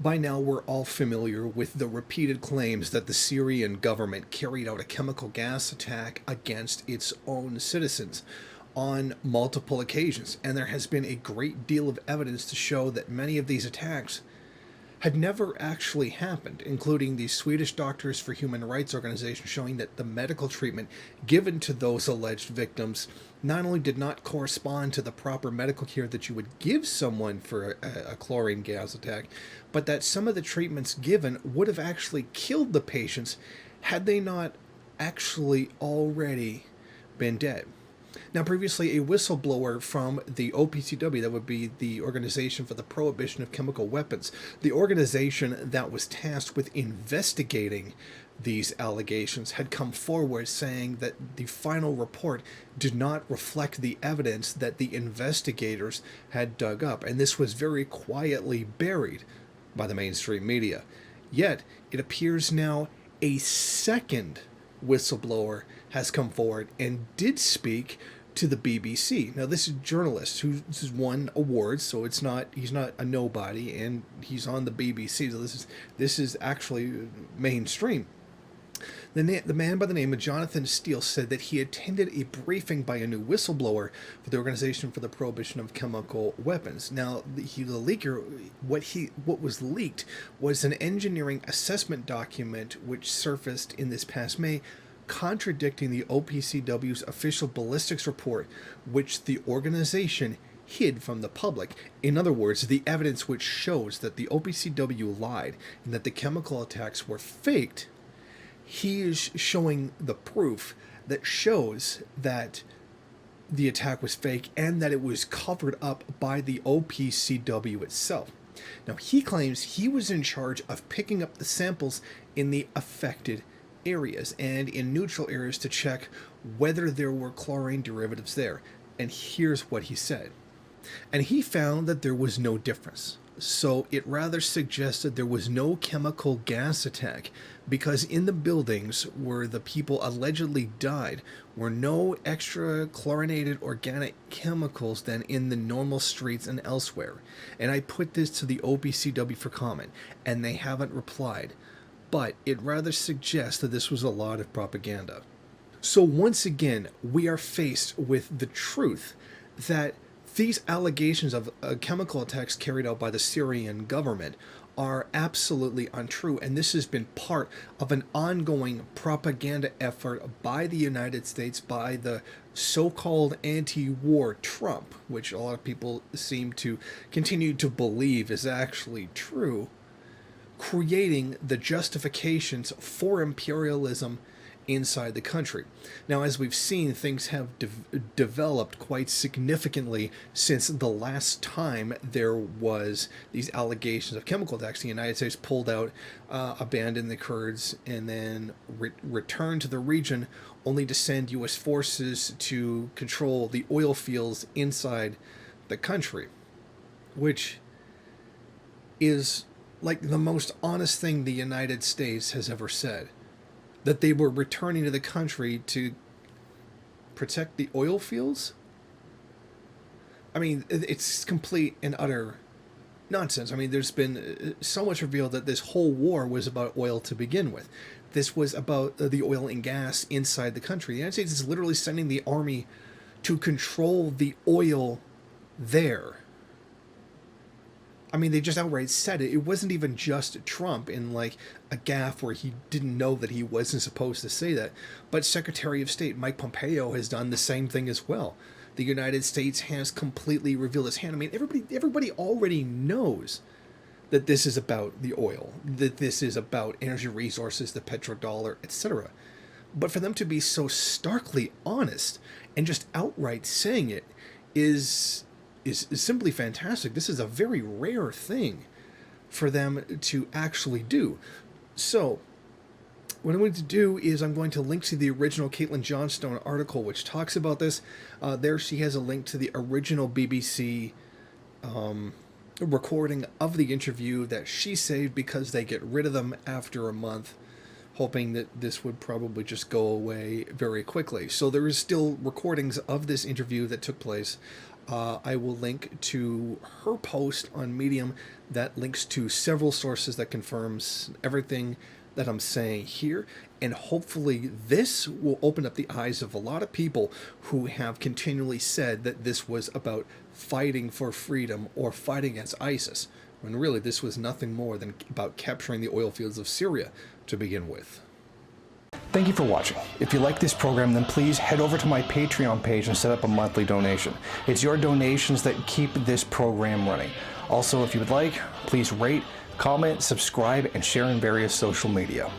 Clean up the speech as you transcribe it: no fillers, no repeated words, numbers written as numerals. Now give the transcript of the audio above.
By now, we're all familiar with the repeated claims that the Syrian government carried out a chemical gas attack against its own citizens on multiple occasions, and there has been a great deal of evidence to show that many of these attacks had never actually happened, including the Swedish Doctors for Human Rights organization showing that the medical treatment given to those alleged victims not only did not correspond to the proper medical care that you would give someone for a chlorine gas attack, but that some of the treatments given would have actually killed the patients had they not actually already been dead. Now, previously, a whistleblower from the OPCW, that would be the Organization for the Prohibition of Chemical Weapons, the organization that was tasked with investigating these allegations, had come forward saying that the final report did not reflect the evidence that the investigators had dug up, and this was very quietly buried by the mainstream media. Yet, it appears now a second whistleblower has come forward and did speak to the BBC. Now, this is a journalist who has won awards, so he's not a nobody, and he's on the BBC. So this is actually mainstream. The man by the name of Jonathan Steele said that he attended a briefing by a new whistleblower for the Organization for the Prohibition of Chemical Weapons. Now, the leaker, what was leaked was an engineering assessment document which surfaced in this past May, contradicting the OPCW's official ballistics report, which the organization hid from the public. In other words, the evidence which shows that the OPCW lied and that the chemical attacks were faked. He is showing the proof that shows that the attack was fake and that it was covered up by the OPCW itself. Now, he claims he was in charge of picking up the samples in the affected areas and in neutral areas to check whether there were chlorine derivatives there. And here's what he said. And he found that there was no difference. So it rather suggested there was no chemical gas attack, because in the buildings where the people allegedly died were no extra chlorinated organic chemicals than in the normal streets and elsewhere. And I put this to the OPCW for comment, and they haven't replied. But it rather suggests that this was a lot of propaganda. So once again, we are faced with the truth that these allegations of chemical attacks carried out by the Syrian government are absolutely untrue, and this has been part of an ongoing propaganda effort by the United States, by the so-called anti-war Trump, which a lot of people seem to continue to believe is actually true, creating the justifications for imperialism inside the country. Now, as we've seen, things have developed quite significantly since the last time there was these allegations of chemical attacks. The United States pulled out, abandoned the Kurds, and then returned to the region, only to send U.S. forces to control the oil fields inside the country, which is like the most honest thing the United States has ever said. That they were returning to the country to protect the oil fields? I mean, it's complete and utter nonsense. I mean, there's been so much revealed that this whole war was about oil to begin with. This was about the oil and gas inside the country. The United States is literally sending the army to control the oil there. I mean, they just outright said it. It wasn't even just Trump in like a gaffe where he didn't know that he wasn't supposed to say that. But Secretary of State Mike Pompeo has done the same thing as well. The United States has completely revealed its hand. I mean, everybody already knows that this is about the oil, that this is about energy resources, the petrodollar, etc. But for them to be so starkly honest and just outright saying it is simply fantastic. This is a very rare thing for them to actually do. So what I'm going to do is I'm going to link to the original Caitlin Johnstone article which talks about this. There she has a link to the original BBC recording of the interview that she saved because they get rid of them after a month. hoping that this would probably just go away very quickly. So there is still recordings of this interview that took place. I will link to her post on Medium that links to several sources that confirms everything that I'm saying here. And hopefully this will open up the eyes of a lot of people who have continually said that this was about fighting for freedom or fighting against ISIS, when really this was nothing more than about capturing the oil fields of Syria to begin with. Thank you for watching. If you like this program, then please head over to my Patreon page and set up a monthly donation. It's your donations that keep this program running. Also, if you would like, please rate, comment, subscribe, and share in various social media.